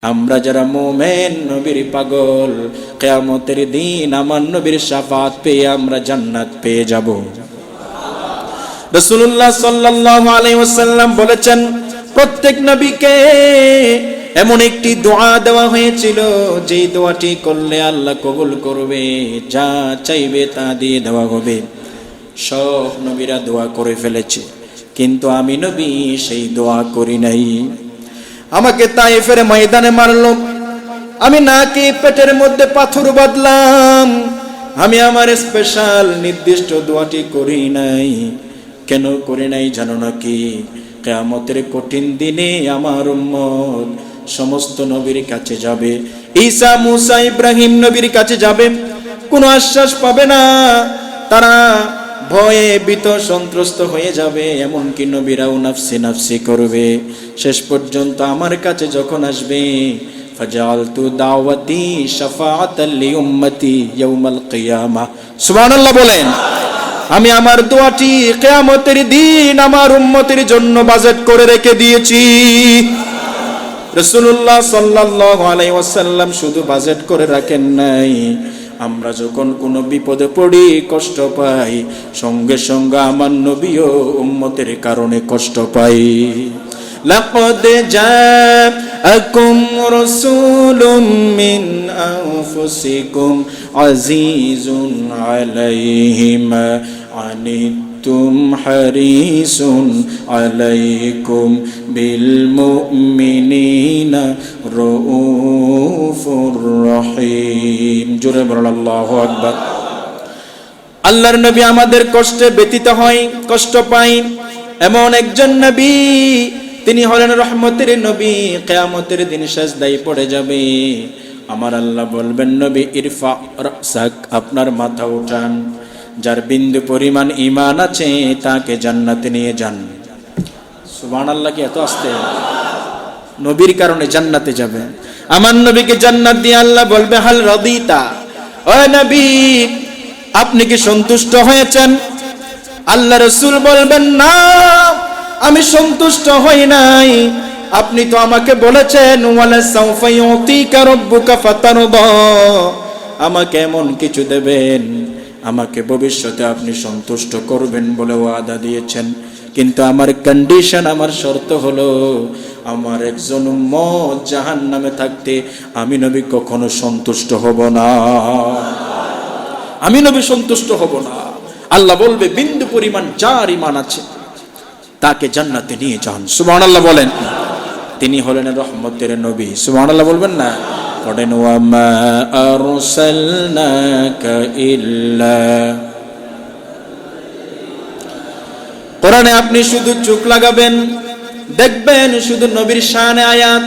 আমরা যারা মুমিন নবীর পাগল, কিয়ামতের দিন আমার নবীর শাফাত পেয়ে আমরা জান্নাত পেয়ে যাব। রাসূলুল্লাহ সাল্লাল্লাহু আলাইহি ওয়াসাল্লাম বলেছেন, প্রত্যেক নবীকে এমন একটি দোয়া দেওয়া হয়েছিল যেই দোয়াটি করলে আল্লাহ কবুল করবে, যা চাইবে তা দিয়ে দেওয়া হবে। সব নবীরা দোয়া করে ফেলেছে, কিন্তু আমি নবী সেই দোয়া করি নাই। আমাকে তায়েফের ময়দানে মারলো, আমি নাকি পেটের মধ্যে পাথর বাঁধলাম, আমি আমার স্পেশাল নির্দিষ্ট দোয়াটি করি নাই। কেন করি নাই জানো নাকি? কিয়ামতের কঠিন দিনে আমার উম্মত সমস্ত নবীর কাছে যাবে, ঈসা মুসা ইব্রাহিম নবীর কাছে যাবে, কোনো আশ্বাস পাবে না, তারা ভয়ে ভীত সন্ত্রস্ত হয়ে যাবে, এমনকি নবীরাও নাফসি নাফসি করবে। শেষ পর্যন্ত আমার কাছে যখন আসবে, ফাজালতু দাওয়াতি শাফাআতাল লিউম্মতি ইয়াউমাল কিয়ামা, সুবহানাল্লাহ বলেন। আমি আমার দোয়াটি কিয়ামতের দিন আমার উম্মতের জন্য বাজেট করে রেখে দিয়েছি। রাসূলুল্লাহ সাল্লাল্লাহু আলাইহি ওয়াসাল্লাম শুধু বাজেট করে রাখেন নাই, আমরা যখন কোনো বিপদে পড়ি, কষ্ট পাই, সঙ্গে সঙ্গে আমার নবীও উম্মতের কারণে কষ্ট পাই। লাকাদ জাআকুম রাসূলুম মিন আনফুসিকুম আজিজুন আলাইহি মা আনিতুম হারিসুন আলাইকুম বিল মুমিনিনা রাউফুর রহিম। জোরে বলুন আল্লাহু আকবার। আল্লাহর নবী আমাদের কষ্টে ব্যতীত হয়, কষ্ট পাই, এমন একজন নবী, তিনি হলেন রহমতের নবী। কিয়ামতের দিন সিজদায় পড়ে যাবে, আমার আল্লাহ বলবেন, নবী ইরফা রাসাক, আপনার মাথা উঠান, যার বিন্দু পরিমাণ ঈমান আছে তাকে জান্নাতে নিয়ে যান। সুবহানাল্লাহ, কি এত আসতে? নবীর কারণে জান্নাতে যাবে। আমার নবীকে জান্নাত দিয়ে আল্লাহ বলবে, হাল রাদিতা, ও নবী আপনি কি সন্তুষ্ট হয়েছেন? আল্লাহ রাসূল বলবেন, না আমি সন্তুষ্ট হই নাই, আপনি তো আমাকে বলেছেন ওয়ালা সাউফা ইউতিকা রাব্বুকা ফাতারদা, আমাকে এমন কিছু দেবেন, আমাকে ভবিষ্যতে আপনি সন্তুষ্ট করবেন বলে ওয়াদা দিয়েছেন, কিন্তু আমার কন্ডিশন, আমার শর্ত হলো, আমার একজন উম্মত জাহান্নামে থাকতে আমি নবী কখনো সন্তুষ্ট হব না, আমি নবী সন্তুষ্ট হব না। আল্লাহ বলবে, বিন্দু পরিমাণ যার ঈমান আছে তাকে জান্নাতে নিয়ে যান। সুবহানাল্লাহ বলেন। তিনি হলেন রহমতের নবী। সুবহানাল্লাহ বলবেন না? পড়েন, ওয়া মা আরসালনাকা ইল্লা, কোরআনে আপনি শুধু চোখ লাগাবেন, দেখবেন শুধু নবীর শানে আয়াত,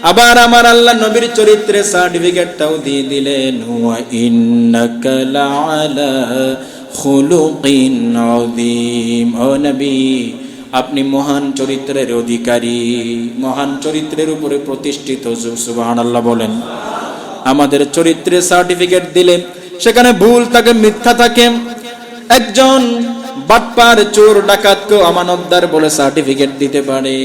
আবার আমার আল্লাহ নবীর চরিত্রে সার্টিফিকেটটাও দিয়ে দিলেন, ওয়া ইন্নাকা লাআলা খুলুকিন আযীম। ও নবী আপনি মহান চরিত্রের অধিকারী, মহান চরিত্রের উপরে প্রতিষ্ঠিত। সুবহানাল্লাহ বলেন। আমাদের চরিত্রে সার্টিফিকেট দিলে সেখানে ভুল থাকে, মিথ্যা থাকে, একজন বাটপার চোর ডাকাতকেও আমানতদার বলে সার্টিফিকেট দিতে পারে,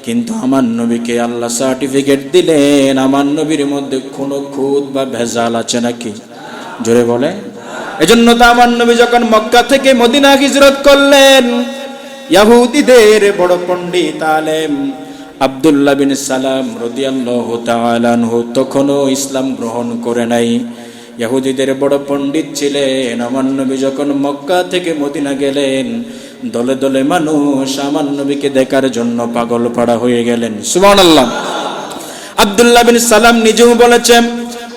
কিন্তু আমার নবীকে আল্লাহ সার্টিফিকেট দিলেন, আমার নবীর মধ্যে কোনো খুঁত বা ভেজাল আছে নাকি? জোরে বলে। এজন্য তো আমার নবী যখন মক্কা থেকে মদিনা হিজরত করলেন, ইহুদিদের বড় পণ্ডিত আলেম আব্দুল্লাহ বিন সালাম রাদিয়াল্লাহু তাআলা আনহু তখনও ইসলাম গ্রহণ করে নাই। ইহুদিদের বড় পণ্ডিত ছিলেন। আমার নবী যখন মক্কা থেকে মদিনা গেলেন, দলে দলে মানুষ আমার নবীকে দেখার জন্য পাগল পাড়া হয়ে গেলেন। সুবহানাল্লাহ। আব্দুল্লাহ বিন সালাম নিজেও বলেছেন,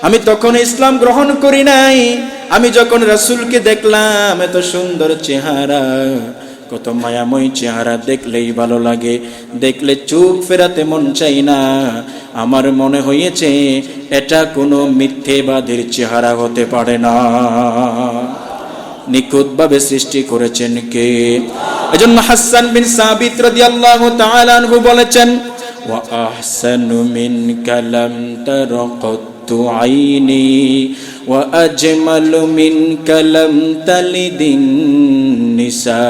আমি তখন ইসলাম গ্রহণ করি নাই, আমি যখন রাসূলকে দেখলাম, এত সুন্দর চেহারা, কত মায়াময় চেহারা, দেখলেই ভালো লাগে, দেখলে চোখ ফেরাতে মন চাই না, আমার মনে হয়েছে এটা কোনো মিথ্যেবাদীর চেহারা হতে পারে না, নিখুঁতভাবে সৃষ্টি করেছেন কে? এজন্য হাসান বিন সাবিত রাদিয়াল্লাহু তাআলা আনহু বলেছেন, ওয়া আহসানু মিনকা লাম তারাকাতু আইনি ওয়া আজমালু মিনকা লাম তালিদিন নিসা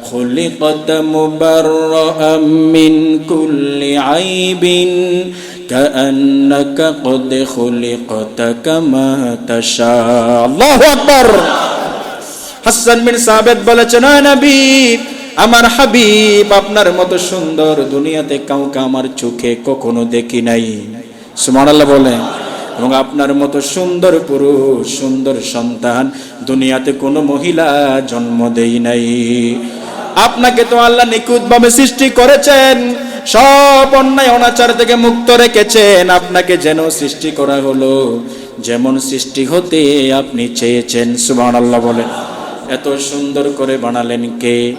খুলিকাত মুবাররাআম মিন কুল্লি আইবিন কাআন্নাকা কদ খুলিকতা কামা তাশা। আল্লাহু আকবার। হাসান বিন সাবিত বলেছেন, ও নবী, আমার হাবিব আপনার মতো সুন্দর দুনিয়াতে কাউকে আমার চোখে কখনো দেখি নাই। সুবহানাল্লাহ বলেন। এবং আপনার মতো সুন্দর পুরুষ, সুন্দর সন্তান দুনিয়াতে কোনো মহিলা জন্ম দেই নাই। আপনাকে তো আল্লাহ নিখুঁতভাবে সৃষ্টি করেছেন, সব অন্যায় অনাচার থেকে মুক্ত রেখেছেন। আপনাকে যেন সৃষ্টি করা হলো যেমন সৃষ্টি হতে আপনি চেয়েছেন। সুবহানাল্লাহ বলেন। এত সুন্দর করে বানালেন কে?